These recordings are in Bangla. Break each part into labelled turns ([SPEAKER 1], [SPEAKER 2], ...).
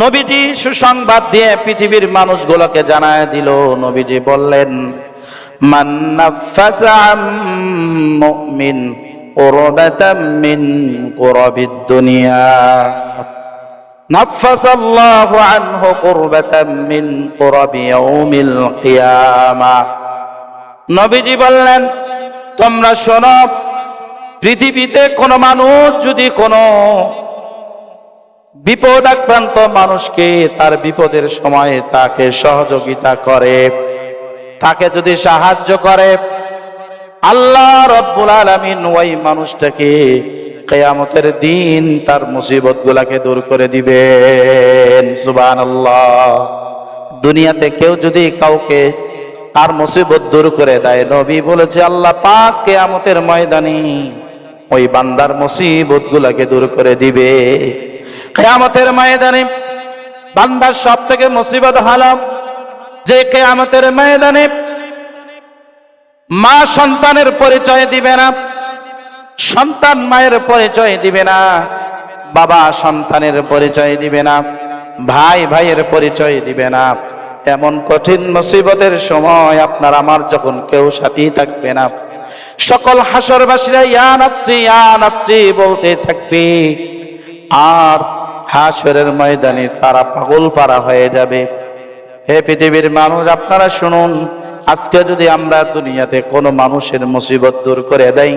[SPEAKER 1] নবীজি সুসংবাদ দিয়ে পৃথিবীর মানুষগুলোকে জানায় দিল। নবীজি বললেন, মান নাফাসা আন মুমিন কুরবাতাম মিন কুরাবিদ দুনিয়া নাফাসাল্লাহু আনহু কুরবাতাম মিন কুরাবি ইয়াউমিল কিয়ামাহ। নবীজি বললেন, তোমরা শোনো, পৃথিবীতে কোনো মানুষ যদি কোনো বিপদ আক্রান্ত মানুষকে তার বিপদের সময় তাকে সহযোগিতা করে, তাকে যদি সাহায্য করে, আল্লাহ রাব্বুল আলামিন ওই মানুষটাকে কিয়ামতের দিন তার মুসিবত গুলাকে দূর করে দিবেন। সুবহানাল্লাহ। দুনিয়াতে কেউ যদি কাউকে তার মুসিবত দূর করে দেয়, নবী বলেছে আল্লাহ পাক কিয়ামতের ময়দানে ওই বান্দার মুসিবত গুলাকে দূর করে দিবে। কিয়ামতের ময়দানে বান্দার সব থেকে মুসিবত হলো যে কিয়ামতের ময়দানে মা সন্তানের পরিচয় দিবে না, সন্তান মায়ের পরিচয় দিবে না, বাবা সন্তানের পরিচয় দিবে না, ভাই ভাইয়ের পরিচয় দিবে না। এমন কঠিন মুসিবতের সময় আপনার আমার যখন কেউ সাথী থাকবে না, সকল হাসরবাসীরা ইয়া নাফসি বলতে থাকবে, আর হাসরের ময়দানে তারা পাগল পারা হয়ে যাবে। হে পৃথিবীর মানুষ, আপনারা শুনুন, আজকে যদি আমরা দুনিয়াতে কোনো মানুষের মুসিবত দূর করে দেই,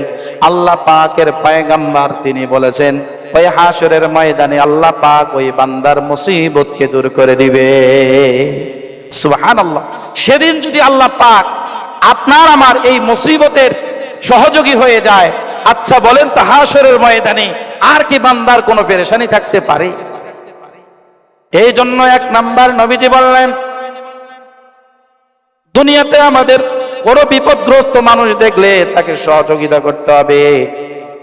[SPEAKER 1] আল্লাহ পাকের পয়গম্বর তিনি বলেছেন ওই হাসরের ময়দানে আল্লাহ পাক ওই বান্দার মুসিবতকে দূর করে দিবে। সুবহানাল্লাহ। সেদিন যদি আল্লাহ পাক আপনার আমার এই মুসিবতের সহযোগী হয়ে যায়, আচ্ছা বলেন তো হাসরের ময়দানে আর কি বান্দার কোনো পেরেশানি থাকতে পারে? এই জন্য এক নাম্বার নবীজি বললেন, দুনিয়াতে আমাদের কোনো বিপদগ্রস্ত মানুষ দেখলে তাকে সহযোগিতা করতে হবে।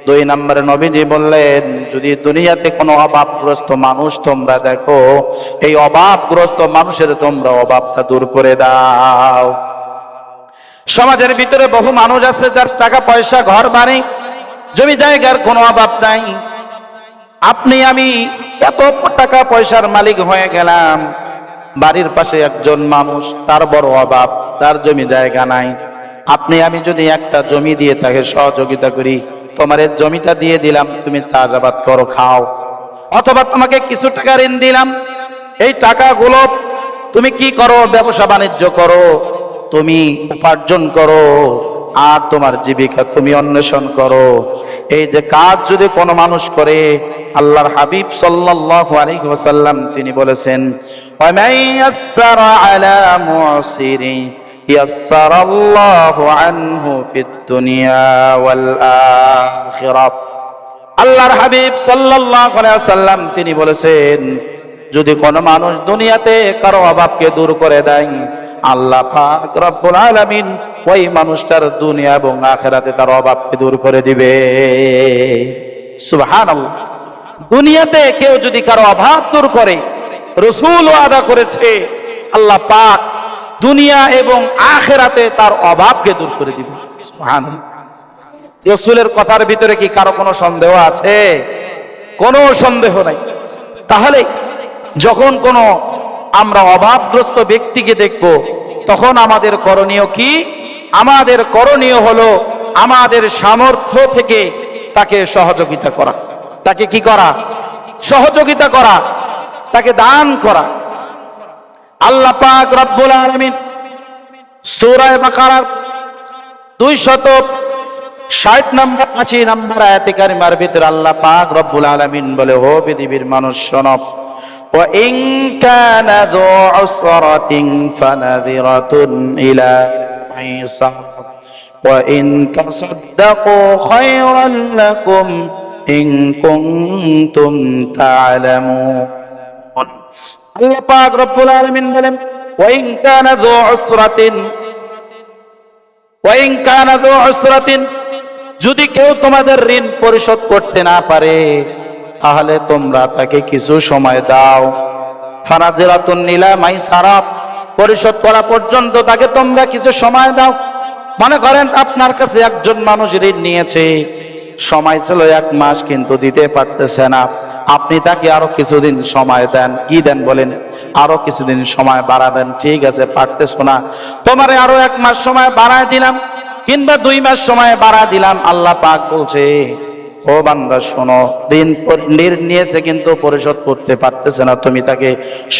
[SPEAKER 1] দুই নম্বরে নবীজি বললেন, যদি দুনিয়াতে কোনো অভাবগ্রস্ত মানুষ তোমরা দেখো, এই অভাবগ্রস্ত মানুষের তোমরা অভাবটা দূর করে দাও। সমাজের ভিতরে বহু মানুষ আছে যার টাকা পয়সা, ঘর বাড়ি, জমি জায়গার কোনো অভাব নাই। আপনি আমি এত টাকা পয়সার মালিক হয়ে গেলাম, বাড়ির পাশে একজন মানুষ, তার বড় অভাব, তার জমি জায়গা নাই। আপনি আমি যদি একটা জমি দিয়ে তাকে সহযোগিতা করি, তোমার এই জমিটা দিয়ে দিলাম, তুমি চাষাবাদ করো, খাও, অথবা তোমাকে কিছু টাকা ঋণ দিলাম, এই টাকাগুলো তুমি কি করো, ব্যবসা বাণিজ্য করো, তুমি উপার্জন করো, আর তোমার জীবিকা তুমি অন্বেষণ করো। এই যে কাজ যদি কোনো মানুষ করে, আল্লাহর হাবিব সাল্লাল্লাহু আলাইহি ওয়াসাল্লাম তিনি বলেছেন, ওয়া মান ইয়াসসারা আলা মুসিরি ইয়াসসারাল্লাহু আনহু ফিদ দুনিয়া ওয়াল আখিরাহ। আল্লাহর হাবিব সাল্লাল্লাহু আলাইহি ওয়াসাল্লাম তিনি বলেছেন, যদি কোনো মানুষ দুনিয়াতে কারো অভাবকে দূর করে দেয়, আল্লাহ পাক রব্বুল আলামিন ওই মানুষটার দুনিয়া এবং আখিরাতে তার অভাবকে দূর করে দিবে। সুবহানাল্লাহ। দুনিয়াতে কেউ যদি কারো অভাব দূর করে, রাসূল ওয়াদা করেছে আল্লাহ পাক দুনিয়া এবং আখিরাতে তার অভাবকে দূর করে দিবে। সুবহানাল্লাহ। রাসূলের কথার ভিতরে কি কারো কোনো সন্দেহ আছে? কোনো সন্দেহ নাই। তাহলে যখন কোনো আমরা অভাবগ্রস্ত ব্যক্তিকে দেখব, তখন আমাদের করণীয় কি? আমাদের করণীয় হলো আমাদের সামর্থ্য থেকে তাকে সহযোগিতা করা। তাকে কি করা? সহযোগিতা করা, তাকে দান করা। আল্লাহ পাক রব্বুল আলামিন সূরা বাকারার 260 নম্বর 80 নম্বর আয়াতে কারিমার ভিতরে আল্লাহ পাক রব্বুল আলামিন বলে, ও পৃথিবীর মানুষ শোনো, وَإِن كَانَ ذُو عُسْرَةٍ فَنَذِرَةٌ إِلَى مَيْسَرَةٍ وَإِن تَصَدَّقُوا خَيْرًا لَكُمْ إِن كُنتُمْ تَعْلَمُونَ। আল্লাহ পাক রব্বুল আলামিন বলেন, وَإِن كَانَ ذُو عُسْرَةٍ যদি কেউ তোমাদের ঋণ পরিশোধ করতে না পারে, তাহলে তোমরা তাকে কিছু সময় দাও। ফানাজিরাতুন ইলা মাইসারা, পরিশোধ করা পর্যন্ত তাকে তোমরা কিছু সময় দাও। মনে করেন আপনার কাছে একজন মানুষ ঋণ নিয়েছে, সময় ছিল 1 মাস কিন্তু দিতে পারতেছে না, আপনি তাকে আরো কিছুদিন সময় দেন। কি দেন বলেন? আরো কিছুদিন সময় বাড়াবেন। ঠিক আছে, পারতেছো না, তোমারে আরো 1 মাস সময় বাড়ায় দিলাম, কিংবা 2 মাস সময় বাড়ায় দিলাম। আল্লাহ পাক বলছে, ও বান্দা শোনো, ঋণ নিয়েছে কিন্তু পরিশোধ করতে পারতেছে না, তুমি তাকে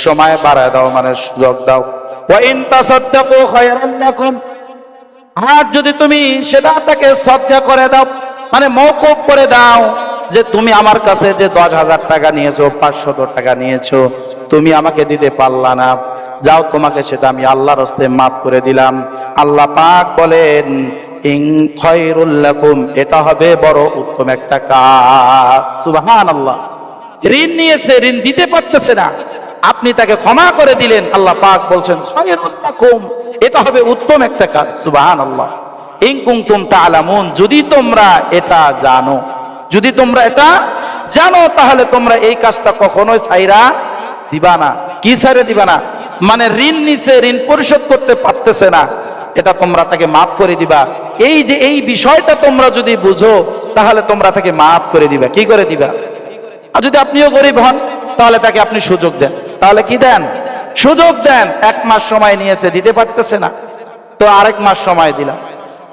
[SPEAKER 1] সময় বাড়ায় দাও, মানে সুযোগ দাও। ওয়া ইন তাসাদদাকু খায়রান লাকুম, আর যদি তুমি সেটা তাকে সদকা করে দাও, মানে মওকুফ করে দাও, যে তুমি আমার কাছে যে 10,000 টাকা নিয়েছো, 500 টাকা নিয়েছো, তুমি আমাকে দিতে পারলা না, যাও তোমাকে সেটা আমি আল্লাহর রাস্তায় মাফ করে দিলাম। আল্লাহ পাক বলেন, ইন খায়রুল লাকুম, এটা হবে বড় উত্তম একটা কাজ। সুবহানাল্লাহ। ঋণ নিয়েছে, ঋণ দিতে পারতেছে না, আপনি তাকে ক্ষমা করে দিলেন, আল্লাহ পাক বলছেন খায়রুল লাকুম, এটা হবে উত্তম একটা কাজ। সুবহানাল্লাহ। ইন কুনতুম তা'লামুন, যদি তোমরা এটা জানো, যদি তোমরা এটা জানো, তাহলে তোমরা এই কাজটা কখনোই ছাইরা দিবা না। কি ছাইরা দিবা না? মানে ঋণ নিছে, ঋণ পরিশোধ করতে পারতেছে না, এটা তোমরা তাকে মাফ করে দিবা। এই যে এই বিষয়টা তোমরা যদি বুঝো, তাহলে তোমরা তাকে মাফ করে দিবা। কি করে দিবা? আর যদি আপনিও গরিব হন, তাহলে তাকে আপনি সুযোগ দেন। তাহলে কি দেন? সুযোগ দেন। 1 মাস সময় নিয়েছে, দিতে পারতেছে না, তো আরেক মাস সময় দিলাম।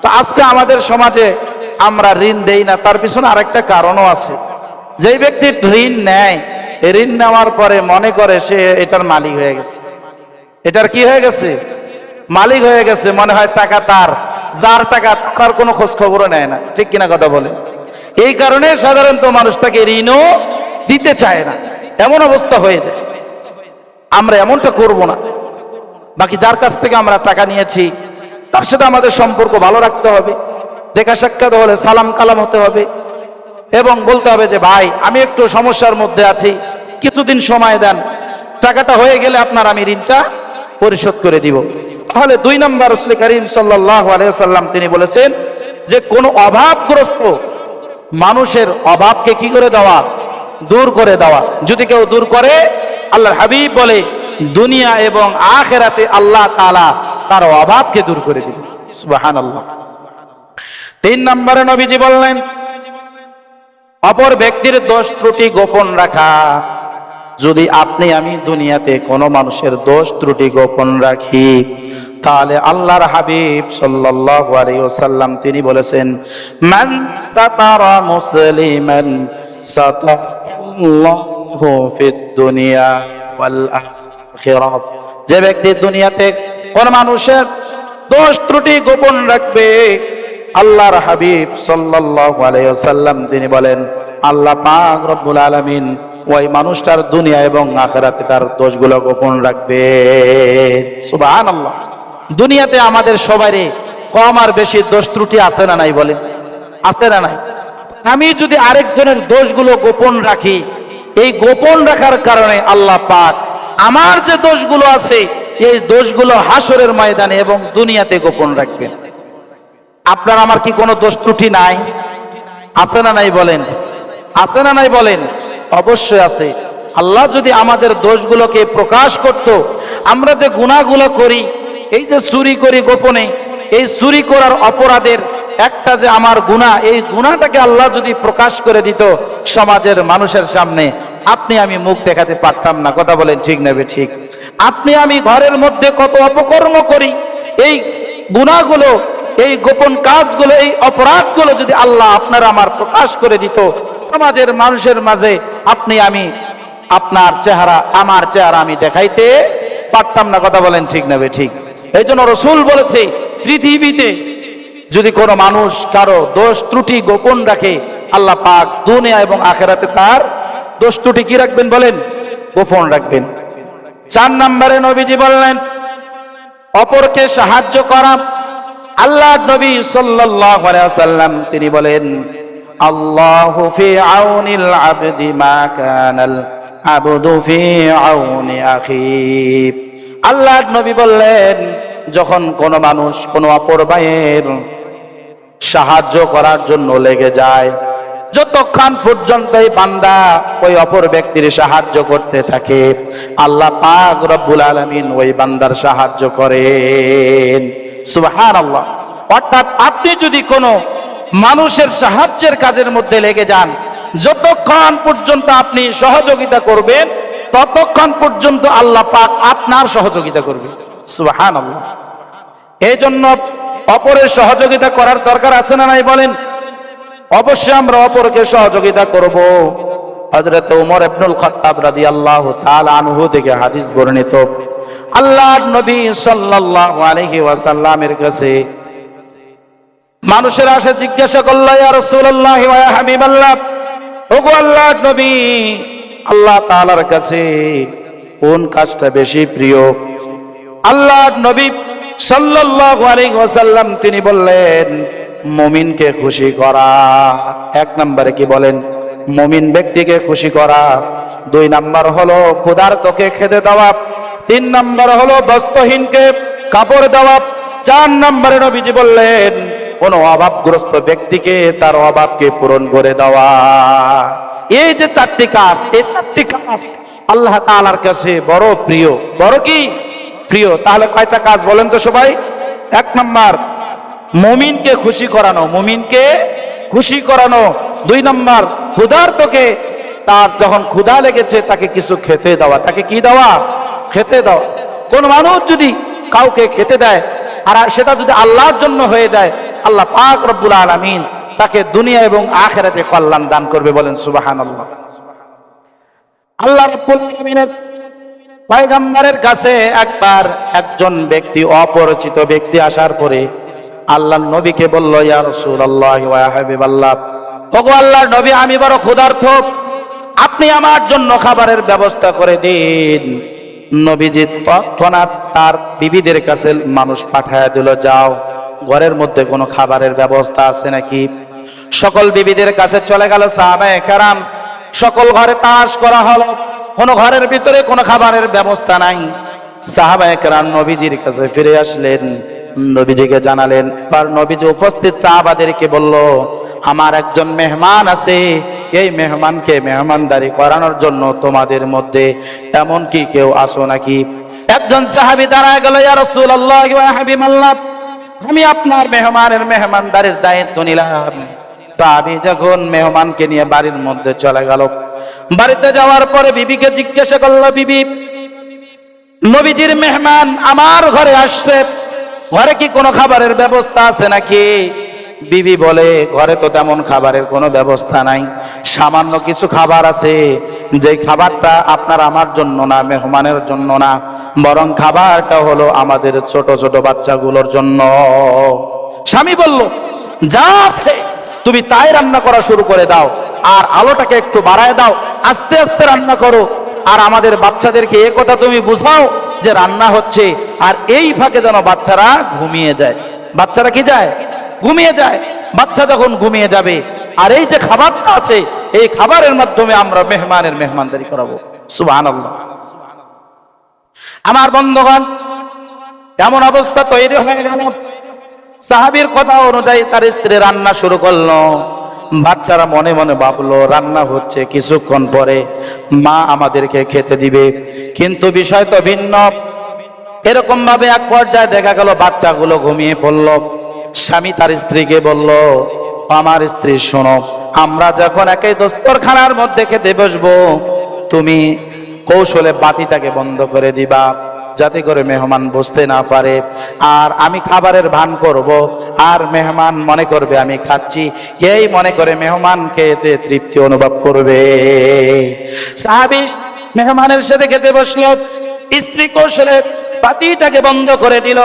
[SPEAKER 1] তো আজকে আমাদের সমাজে আমরা ঋণ দেই না, তার পিছনে আরেকটা কারণও আছে। যেই ব্যক্তি ঋণ নেয়, ঋণ নেওয়ার পরে মনে করে সে এটার মালিক হয়ে গেছে। এটার কি হয়ে গেছে? মালিক হয়ে গেছে। মনে হয় টাকা তার, যার টাকা তার কোনো খোঁজ খবরও নেয় না। ঠিক কিনা কথা বলে? এই কারণে সাধারণত মানুষ তাকে ঋণও দিতে চায় না, এমন অবস্থা হয়ে যায়। আমরা এমনটা করব না। বাকি যার কাছ থেকে আমরা টাকা নিয়েছি, তার সাথে আমাদের সম্পর্ক ভালো রাখতে হবে। দেখা সাক্ষাৎ হলে সালাম কালাম হতে হবে, এবং বলতে হবে যে ভাই, আমি একটু সমস্যার মধ্যে আছি, কিছুদিন সময় দেন, টাকাটা হয়ে গেলে আপনার আমি ঋণটা পরিশোধ করে দিব। তাহলে 2 নম্বর, রাসূল করিম সাল্লাল্লাহু আলাইহি ওয়াসাল্লাম তিনি বলেছেন যে কোন অভাবগ্রস্ত মানুষের অভাবকে কি করে দেওয়া? দূর করে দেওয়া। যদি কেউ দূর করে, আল্লাহর হাবিব বলে দুনিয়া এবং আখিরাতে আল্লাহ তাআলা তার অভাবকে দূর করে দিবেন। সুবহানাল্লাহ। 3 নম্বরে নবীজি বললেন, অপর ব্যক্তির দোষ ত্রুটি গোপন রাখা। যদি আপনি আমি দুনিয়াতে কোনো মানুষের দোষ ত্রুটি গোপন রাখি, তাহলে আল্লাহর হাবিব সাল্লাল্লাহু আলাইহি ওয়াসাল্লাম তিনি বলেছেন, মান সাতারা মুসলিমান সাতারাল্লাহু ফিদ দুনিয়া ওয়াল আখিরাহ। যে ব্যক্তি দুনিয়াতে কোন মানুষের দোষ ত্রুটি গোপন রাখবে, আল্লাহর হাবিব সাল্লাল্লাহু আলাইহি ওয়াসাল্লাম তিনি বলেন, আল্লাহ পাক রব্বুল আলামিন ওই মানুষটার দুনিয়া এবং আখিরাতে তার দোষগুলো গোপন রাখবে। সুবহানাল্লাহ। দুনিয়াতে আমাদের সবারই কম আর বেশি দোষ ত্রুটি আছে না নাই? বলেন, আছে না নাই? আমি যদি আরেকজনের দোষগুলো গোপন রাখি, এই গোপন রাখার কারণে আল্লাহ পাক আমার যে দোষগুলো আছে, এই দোষগুলো হাসরের ময়দানে এবং দুনিয়াতে গোপন রাখবেন। আপনার আমার কি কোনো দোষ ত্রুটি নাই? আছে না নাই? বলেন, আছে না নাই? বলেন, অবশ্যই আছে। আল্লাহ যদি আমাদের দোষগুলোকে প্রকাশ করত, আমরা যে গুনাহগুলো করি, এই যে চুরি করি গোপনে, এই চুরি করার অপরাধের একটা যে আমার গুনাহ, এই গুনাহটাকে আল্লাহ যদি প্রকাশ করে দিত সমাজের মানুষের সামনে, আপনি আমি মুখ দেখাতে পারতাম না। কথা বলেন, ঠিক নেবে ঠিক? আপনি আমি ঘরের মধ্যে কত অপকর্ম করি, এই গুনাহগুলো, এই গোপন কাজগুলো, এই অপরাধগুলো যদি আল্লাহ আপনার আমার প্রকাশ করে দিত সমাজের মানুষের মাঝে, আপনি আমি আপনার চেহারা, আমার চেহারা আমি দেখাইতে পারতাম না। কথা বলেন, ঠিক নেবে ঠিক? এই জন্য রাসূল বলেছে, পৃথিবীতে যদি কোনো মানুষ কারো দোষ ত্রুটি গোপন রাখে, আল্লাহ পাক দুনিয়া এবং আখিরাতে তার দোষ ত্রুটি কি রাখবেন? বলেন, গোপন রাখবেন। 4 নম্বরে নবীজি বললেন, অপরকে সাহায্য করা। আল্লাহ নবী সাল্লাল্লাহু আলাইহি ওয়াসাল্লাম তিনি বলেন, আল্লাহু ফি আউনিল আবদি মা কানাল আবদু ফি আউনি আখি। আল্লাহ নবী বললেন, যখন কোন মানুষ কোন অপর ভাইয়ের সাহায্য করার জন্য লেগে যায়, যতক্ষণ পর্যন্ত এই বান্দা ওই অপর ব্যক্তির সাহায্য করতে থাকে, আল্লাহ পাক রব্বুল আলামিন ওই বান্দার সাহায্য করেন। সুবহানাল্লাহ। অর্থাৎ আপনি যদি কোনো মানুষের সাহায্যের কাজের মধ্যে লেগে যান। যতক্ষণ পর্যন্ত আপনি সহযোগিতা করবেন ততক্ষণ পর্যন্ত আল্লাহ পাক আপনার সহযোগিতা করবে। সুবহানাল্লাহ। এই জন্য অপরের সহযোগিতা করার দরকার আছে না নাই বলেন? অবশ্যই আমরা অপরকে সহযোগিতা করব। হযরত ওমর ইবনুল খাত্তাব রাদিয়াল্লাহু তাআলা আনহু থেকে হাদিস বর্ণিত, আল্লাহর নবী সাল্লাল্লাহু আলাইহি ওয়াসাল্লামের কাছে মানুষেরা এসে জিজ্ঞাসা করল, ইয়া রাসূলুল্লাহ ওয়া ইয়া হাবিবাল্লাহ, ওগো আল্লাহর নবী, আল্লাহ তাআলার কাছে কোন কাজটা বেশি প্রিয়? আল্লাহর নবী সাল্লাল্লাহু আলাইহি ওয়াসাল্লাম তিনি বললেন, মুমিনকে খুশি করা। এক নম্বরে কি বলেন? মুমিন ব্যক্তিকে খুশি করা। দুই নাম্বার হলো ক্ষুধার্তকে খেতে দেওয়া। তিন নাম্বার হলো বস্ত্রহীনকে কাপড় দেওয়া। চার নম্বরে নবীজি বললেন, কোন অভাবগ্রস্ত ব্যক্তিকে তার অভাবকে পূরণ করে দেওয়া। এই যে চারটি কাজ, এই চারটি কাজ আল্লাহ তাআলার কাছে বড় প্রিয়। বড় কি প্রিয়? তাহলে কয়টা কাজ বলেন তো সবাই? এক নাম্বার মুমিনকে খুশি করানো, মুমিনকে খুশি করানো। দুই নাম্বার ক্ষুধার্তকে তার যখন ক্ষুধা লেগেছে তাকে কিছু খেতে দেওয়া। তাকে কি দেওয়া? খেতে দেওয়া। কোন মানুষ যদি কাউকে খেতে দেয় আর সেটা যদি আল্লাহর জন্য হয়ে যায়, আল্লাহ পাক রব্বুল আলামিন তাকে দুনিয়া এবং আখিরাতে কল্যাণ দান করবে। বলেন সুবহানাল্লাহ। আল্লাহ রাব্বুল আলামিনের পয়গম্বরের কাছে একবার একজন ব্যক্তি, অপরিচিত ব্যক্তি আসার পরে আল্লাহর নবীকে বলল, ইয়া রাসূলুল্লাহ ওয়া ইয়া হাবিবাল্লাহ, ওগো আল্লাহর নবী, আমি বড় ক্ষুধার্ত, আপনি আমার জন্য খাবারের ব্যবস্থা করে দিন। নবীজি তৎক্ষণাৎ তার বিবিদের কাছে মানুষ পাঠায়া দিল, যাও ঘরের মধ্যে কোনো খাবারের ব্যবস্থা আছে নাকি। সকল বিবিদের কাছে চলে গেল সাহাবায়ে কেরাম, সকল ঘরে তাশ করা হলো, কোন ঘরের ভিতরে কোনো খাবারের ব্যবস্থা নাই। সাহাবায়ে কেরাম নবীজির কাছে ফিরে আসলেন, নবীজিকে জানালেন। আর নবীজি উপস্থিত সাহাবাদেরকে বলল, আমার একজন মেহমান আছে, এই মেহমানকে মেহমানদারি করানোর জন্য তোমাদের মধ্যে এমন কি কেউ আসো নাকি? একজন সাহাবী দাঁড়ায় গেল, ইয়া রাসূলুল্লাহ ওয়া হাবিবাল্লাহ, আমি আপনার মেহমানের মেহমানদারির দায়িত্ব নিলাম। সাহাবী যখন মেহমানকে নিয়ে বাড়ির মধ্যে চলে গেল, বাড়িতে যাওয়ার পরে বিবিকে জিজ্ঞাসা করলো, বিবি, নবীজির মেহমান আমার ঘরে আসছে, ঘরে কি কোনো খাবারের ব্যবস্থা আছে নাকি? বিবি বলে, ঘরে তো তেমন খাবারের কোনো ব্যবস্থা নাই, সামান্য কিছু খাবার আছে, যে খাবারটা আপনার আমার জন্য না, মেহমানের জন্য না, বরং খাবারটা হলো আমাদের ছোট ছোট বাচ্চাগুলোর জন্য। স্বামী বলল, যা আছে তুমি তাই রান্না করা শুরু করে দাও, আর আলোটাকে একটু বাড়ায় দাও, আস্তে আস্তে রান্না করো, আর আমাদের বাচ্চাদেরকে এ কথা তুমি বুঝাও যে রান্না হচ্ছে, আর এই ফাঁকে যেন বাচ্চারা ঘুমিয়ে যায়। বাচ্চারা কি যায়? ঘুমিয়ে যায়। বাচ্চা যখন ঘুমিয়ে যাবে, আর এই যে খাবারটা আছে, এই খাবারের মাধ্যমে আমরা মেহমানের মেহমানদারি করাবো। সুবহানাল্লাহ। আমার বন্ধুগণ, এমন অবস্থা তৈরি হয়ে গেল, সাহাবীর কথা অনুযায়ী তার স্ত্রী রান্না শুরু করলো। বাচ্চারা মনে মনে ভাবলো রান্না হচ্ছে, কিছুক্ষণ পরে মা আমাদেরকে খেতে দিবে। কিন্তু বিষয় তো ভিন্ন। এরকম ভাবে এক পর্যায়ে দেখা গেল বাচ্চাগুলো ঘুমিয়ে পড়লো। স্বামী তার স্ত্রীকে বলল, আমার স্ত্রী শোনো, আমরা যখন একই দস্তরখানার মধ্যে খেতে বসবো, তুমি কৌশলে বাতিটাকে বন্ধ করে দিবা, যাতে করে মেহমান বুঝতে না পারে, আর আমি খাবারের ভান করব, আর মেহমান মনে করবে আমি খাচ্ছি, এই মনে করে মেহমান খেতে তৃপ্তি অনুভব করবে। সাহাবী মেহমানের সাথে খেতে বসলো, স্ত্রী কৌশলে বাতিটাকে বন্ধ করে দিল,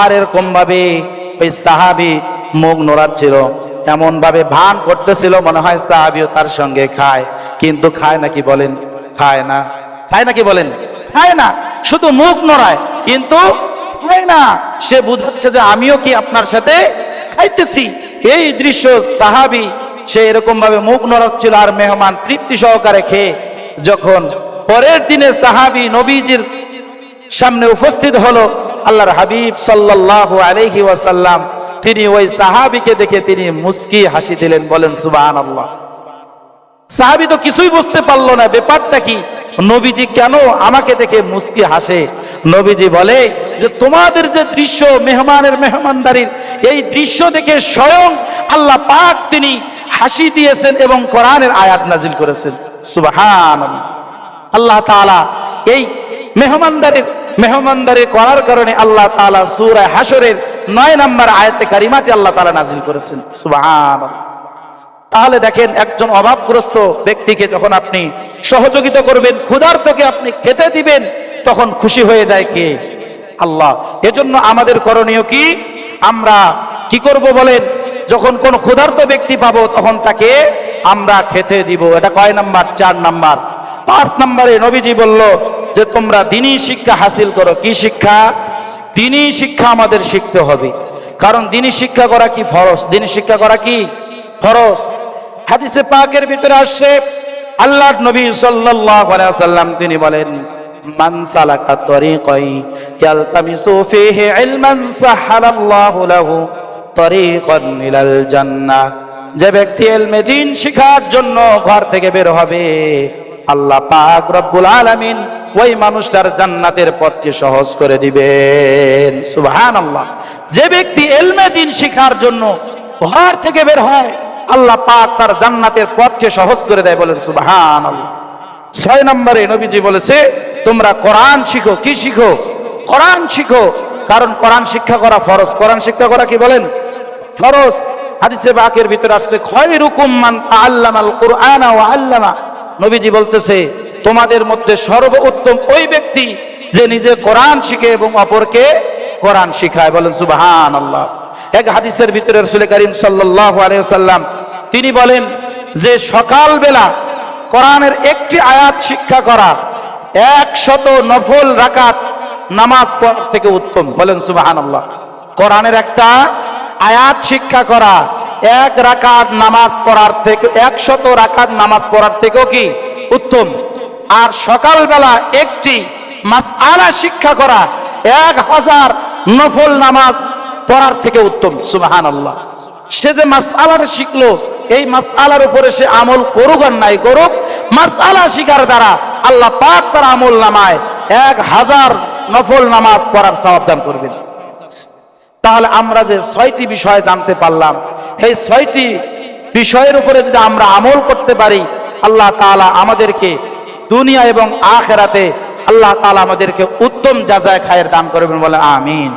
[SPEAKER 1] আর এরকম ভাবে ওই সাহাবী মুখ নোড়াচ্ছিল, এমন ভাবে ভান করতেছিল মনে হয় সাহাবীও তার সঙ্গে খায়, কিন্তু খায় নাকি বলেন? খায় না। খায় নাকি বলেন? খায় না, শুধু মুখ নড়ায়, কিন্তু খায় না। সে বুঝাচ্ছে যে আমিও কি আপনার সাথে খাইতেছি। এই দৃশ্য সাহাবী সে এরকম ভাবে মুখ নড়াচ্ছিল, আর মেহমান তৃপ্তি সহকারে খেয়ে যখন পরের দিনে সাহাবী নবীজির সামনে উপস্থিত হলো, আল্লাহর হাবিব সাল্লাল্লাহু আলাইহি ওয়াসাল্লাম তিনি ওই সাহাবীকে দেখে তিনি মুস্কি হাসি দিলেন। বলেন সুবহানাল্লাহ। সাহাবী তো কিছুই বুঝতে পারলো না ব্যাপারটা কি, নবীজি কেন আমাকে দেখে মুস্কি হাসে। নবীজি বলে যে তোমাদের যে দৃশ্য মেহমানের মেহমানদারির, এই দৃশ্য দেখে স্বয়ং আল্লাহ পাক তিনি হাসি দিয়েছেন এবং কোরআনের আয়াত নাজিল করেছেন। সুবহানাল্লাহ। আল্লাহ তাআলা এই মেহমানদারি করার কারণে আল্লাহ তাআলা সূরা হাশরের 9 নম্বর আয়াতে কারিমাতে আল্লাহ তাআলা নাজিল করেছেন। সুবহানাল্লাহ। তাহলে দেখেন, একজন অভাবগ্রস্ত ব্যক্তিকে যখন আপনি সহযোগিতা করবেন, ক্ষুধার্তকে আপনি খেতে দিবেন, তখন খুশি হয়ে যায় কে? আল্লাহ। এজন্য আমাদের করণীয় কি? আমরা কি করব বলেন? যখন কোন ক্ষুধার্ত ব্যক্তি পাবো তখন তাকে আমরা খেতে দিব। এটা কয় নাম্বার? 4 নাম্বার। 5 নম্বরে নবীজি বলল যে তোমরা দ্বীনি শিক্ষা হাসিল করো। কি শিক্ষা? দ্বীনি শিক্ষা আমাদের শিখতে হবে, কারণ দ্বীনি শিক্ষা করা কি ফরজ। দ্বীনি শিক্ষা করা কি ফরজ। হাদিসে পাকের ভিতরে আসছে, আল্লাহর নবী সাল্লাল্লাহু আলাইহি ওয়াসাল্লাম তিনি বলেন, মান সালাকা তরিকাই ইয়ালতামিসু ফীহি ইলমান সাহালাল্লাহু লাহু তরিকান ইলাল জান্নাহ। যে ব্যক্তি ইলমে দ্বীন শিখার জন্য ঘর থেকে বের হবে, আল্লাহ পাক রব্বুল আলামিন ওই মানুষটার জান্নাতের পথকে সহজ করে দিবেন। সুবহানাল্লাহ। যে ব্যক্তি ইলমে দ্বীন শিখার জন্য ঘর থেকে বের হয়, আল্লাহ পাক তার জান্নাতের পথকে সহজ করে দেয়। বলেন সুবহানাল্লাহ। 6 নম্বরে নবীজি বলেছে, তোমরা কোরআন শিখো। কি শিখো? কোরআন শিখো, কারণ কোরআন শিক্ষা করা ফরজ। কোরআন শিক্ষা করা কি বলেন? ফরজ। হাদিসে পাকের ভিতরে আসছে, খায়রুকুম মান তাআল্লামাল কুরআনা ওয়া আল্লামা। নবীজি বলতেছে, তোমাদের মধ্যে সর্বোত্তম ওই ব্যক্তি যে নিজে কোরআন শিখে এবং অপরকে কোরআন শিখায়। বলেন সুবহানাল্লাহ। এক হাদিসের ভিতরে রাসূল করিম সাল্লাল্লাহু আলাইহি ওয়াসাল্লাম তিনি বলেন যে সকালবেলা কোরআনের একটি আয়াত শিক্ষা করা 100 নফল রাকাত নামাজ পড়ার থেকে উত্তম। বলেন সুবহানাল্লাহ। কোরআনের একটা আয়াত শিক্ষা করা 1 রাকাত নামাজ পড়ার থেকে 100 রাকাত নামাজ পড়ার থেকেও কি উত্তম। আর সকালবেলা একটি মাসআলা শিক্ষা করা 1000 নফল নামাজ পড়ার থেকে উত্তম। সুবহানাল্লাহ। সে যে মাসআলাটা শিখলো, এই মাসআলার উপরে সে আমল করুক আর নাই করুক, মাসআলা শিখার দ্বারা আল্লাহ পাক তার আমল নামায় 1000 নফল নামাজ পড়ার সওয়াব দান করবেন। তাহলে আমরা যে 6টি বিষয় জানতে পারলাম, এই 6টি বিষয়ের উপরে যদি আমরা আমল করতে পারি, আল্লাহ তাআলা আমাদেরকে দুনিয়া এবং আখিরাতে আল্লাহ তাআলা আমাদেরকে উত্তম জাযায়ে খায়ের দান করবেন। বলে আমিন।